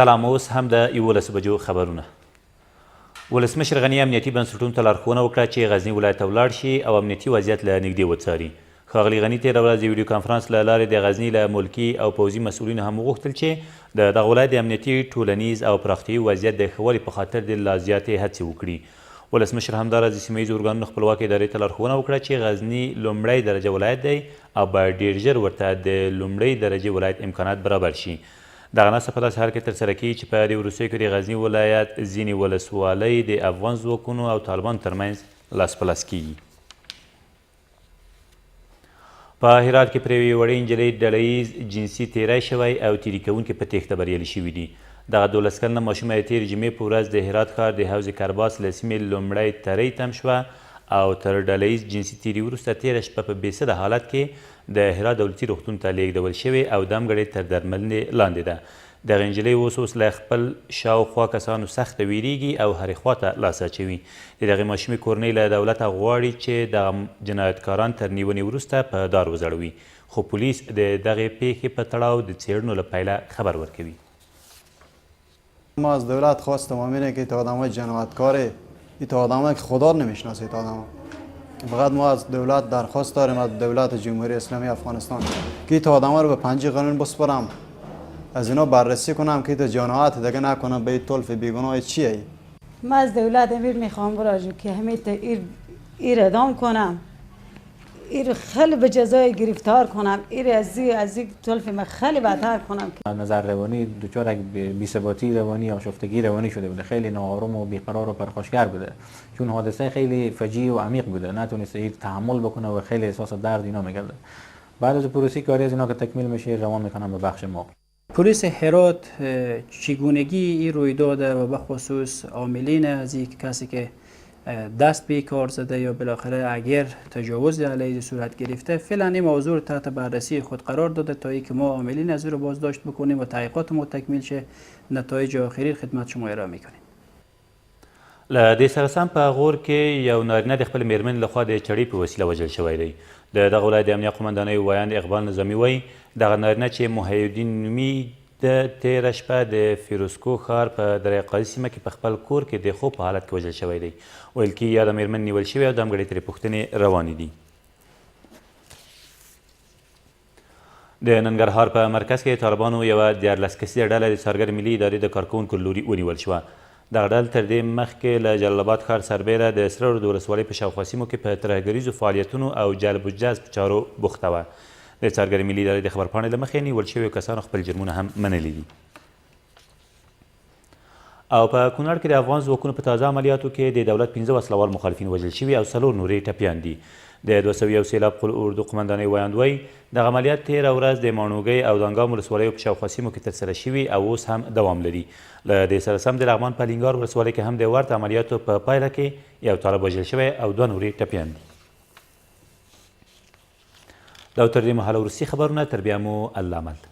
سلام. اوس هم د 11 بجو خبرونه. ولسمشر غني امنیتي بنسټونو ته لارښوونه وکړه چې غزني ولایت ته ولاړ شي او امنیتي وضعیت له نږدې وڅاري. ښاغلي غني تېره ورځ د ویډیو کانفرانس له لارې د غزني له ملکي او پوځي مسؤلینو هم وغوښتل چې د دغه ولایت د امنیتي، ټولنیز او پراختیایي وضعیت د ښه والي په خاطر د لا زیاتې هڅې وکړي. ولسمشر همداراز د سیمه ییزو ارګانونو خپلواکې ادارې ته لارښوونه وکړه چې غزني لومړی درجه ولایت دی او باید ډېر ژر ورته د لومړۍ درجې ولایت امکانات برابر شي. دغه ناسته په داسې حال کې ترسره کیږي چې په دې وروستیو کې د غزني ولایت ځینې ولسوالۍ د افغان ځواکونو او طالبانو ترمنځ لاس په لاس کیږي. په هرات کې پر یوې وړې نجلۍ ډله ییز جنسي تیری شوی او تیري کوونکي په تېښته بریالي شوي دي. دغه 12 کلنه ماشومه د تېرې جمعې په ورځ د هرات ښار د حوض کرباس له سیمې لومړی تری تم شوه او تر ډله ییز جنسي تیري وروسته تېره شپه په بېسده حالت کې د هرات دولتي روغتون ته لیږدول شوې او دمګړې تر درملنې لاندې ده. دغه نجلۍ اوس له خپل شاوخوا کسانو سخته ویریږي او هرې خوا ته لاس اچوي. د دغې ماشومې کورنۍ له دولته غواړي چې دغه جنایتکاران تر نیونې وروسته په دار وځړوي، خو پولیس د دغې پیښې په تړاو د څېړنو له پیله خبر ورکوي. ما از دولت خواستم همینه که تا آدمای جنایتکاره، این آدمایی که خدا رو نمیشناسه، آدما فقط ما از دولت درخواست داریم، از دولت جمهوری اسلامی افغانستان که این آدما رو به پنجه قانون بسپارم، از اینا بررسی کنم که جنایت دیگه نکنم. به این طلف بیگناه چیه؟ ما از دولت امیر میخوام براجو که همه ایر اعدام کنم، ایر خیلی به جزای گرفتار کنم، ایر از این طلف من خیلی بدتر کنم. نظر روانی دچار بی‌ثباتی روانی یا آشفتگی روانی شده بوده، خیلی ناآرام و بیقرار و پرخاشگر بوده، چون حادثه خیلی فجیع و عمیق بوده، نتونسته این تحمل بکنه و خیلی احساس درد اینا میکرده. بعد از پروسه کاری از اینا که تکمیل میشه روان میکنم به بخش ما. پلیس هرات چگونگی این رویداد و به خصوص عاملین از این کسی که دست به کار زده یا بالاخره اگر تجاوز علیه صورت گرفته فعلا این موضوع تحت بررسی خود قرار داده تا اینکه ما عاملین از او رو بازداشت بکنیم و تحقیقات ما تکمیل شه، نتایج آخری خدمت شما ارائه میکنیم. له دې سره سم په غور کې یو نارینه د خپل میرمن لخوا د چړې په وسیله وژل شوی دی. د دغه ولایت د امنیه قومندانۍ ویاند اقبال نظامي وایي دغه نارینه چې محیالدین نومي د تېره شپه د فیروزکوه ښار په دره قاضي سیمه کې په خپل کور کې د خوب په حالت کې وژل شوی دی. ویل کېږي یاده میرمن نیول شوې او دمګړې ترې پوښتنې روانې دي. د ننګرهار په مرکز کې طالبانو یوه 14 کسیزه ډله د څارګر ملي ادارې د کارکوونکو له لوري ونیول شوه. دغه ډله تر دې مخکې له جلال آباد ښار سربیره د سره رود ولسوالۍ په شاوخوا سیمو کې په ترهګریزو فعالیتونو او جلب و جذب چارو بوخته وه. د څارګر ملي ادارې د خبرپاڼې له مخې نیول شویو کسانو خپل جرمونه هم منلي دي. او په کونړ کې د افغان ځواکونو په تازه عملیاتو کې د دولت 15 وسلوال مخالفین وژل شوي او 4 نورې ټپیان دي. د 201 سیلاب اردو قمندانۍ ویاند وایي دغه عملیات تېره ورځ د ماڼوګۍ او دانګام ولسوالیو په شاوخوا سیمو کې ترسره شوي او اوس هم دوام لري. له دې سره سم د لغمان په لینګار ولسوالۍ کې هم د ورته عملیاتو په پایله کې یو طالب وژل شوی او 2 نورې ټپیان دي. دا تر دې مهاله وروستي خبرونه، تر بیا مو الله مل.